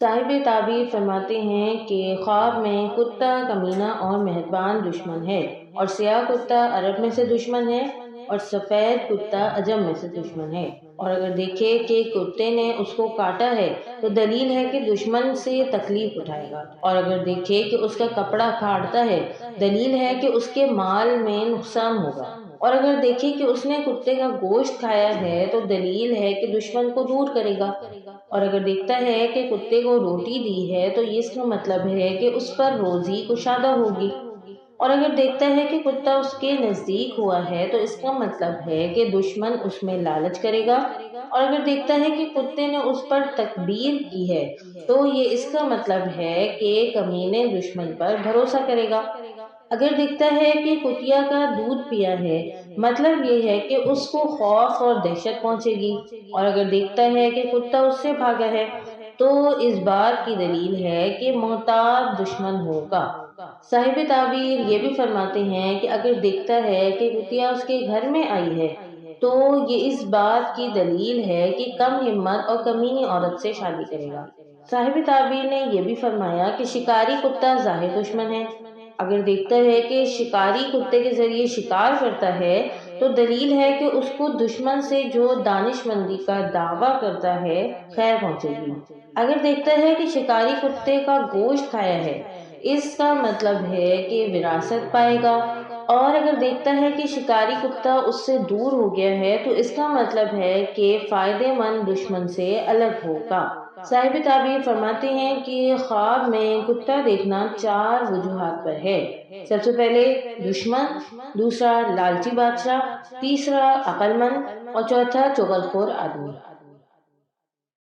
صاحب تعبیر فرماتے ہیں کہ خواب میں کتا کمینہ اور مہربان دشمن ہے، اور سیاہ کتا عرب میں سے دشمن ہے، اور سفید کتا عجم میں سے دشمن ہے۔ اور اگر دیکھے کہ کتے نے اس کو کاٹا ہے تو دلیل ہے کہ دشمن سے تکلیف اٹھائے گا، اور اگر دیکھے کہ اس کا کپڑا پھاڑتا ہے دلیل ہے کہ اس کے مال میں نقصان ہوگا، اور اگر دیکھے کہ اس نے کتے کا گوشت کھایا ہے تو دلیل ہے کہ دشمن کو دور کرے گا، اور اگر دیکھتا ہے کہ کتے کو روٹی دی ہے تو اس کا مطلب ہے کہ اس پر روزی کشادہ ہوگی، اور اگر دیکھتا ہے کہ کتا اس کے نزدیک ہوا ہے تو اس کا مطلب ہے کہ دشمن اس میں لالچ کرے گا، اور اگر دیکھتا ہے کہ کتے نے اس پر تکبیر کی ہے تو یہ اس کا مطلب ہے کہ کمینے دشمن پر بھروسہ کرے گا۔ اگر دیکھتا ہے کہ کتیا کا دودھ پیا ہے مطلب یہ ہے کہ اس کو خوف اور دہشت پہنچے گی، اور اگر دیکھتا ہے کہ کتا اس سے بھاگا ہے تو اس بات کی دلیل ہے کہ محتاط دشمن ہوگا۔ صاحب تعبیر یہ بھی فرماتے ہیں کہ اگر دیکھتا ہے کہ کتیا اس کے گھر میں آئی ہے تو یہ اس بات کی دلیل ہے کہ کم ہمت اور کمینی عورت سے شادی کرے گا۔ صاحب تعبیر نے یہ بھی فرمایا کہ شکاری کتا ظاہر دشمن ہے، اگر دیکھتا ہے کہ شکاری کتے کے ذریعے شکار کرتا ہے تو دلیل ہے کہ اس کو دشمن سے جو دانش مندی کا دعویٰ کرتا ہے خیر پہنچے گی۔ اگر دیکھتا ہے کہ شکاری کتے کا گوشت کھایا ہے اس کا مطلب ہے کہ وراثت پائے گا، اور اگر دیکھتا ہے کہ شکاری کتا اس سے دور ہو گیا ہے تو اس کا مطلب ہے کہ فائدے مند دشمن سے الگ ہوگا۔ صاحب تعبیر فرماتے ہیں کہ خواب میں کتا دیکھنا 4 وجوہات پر ہے۔ سب سے پہلے دشمن، دوسرا لالچی بادشاہ، تیسرا عقل مند، اور چوتھا چغل خور آدمی۔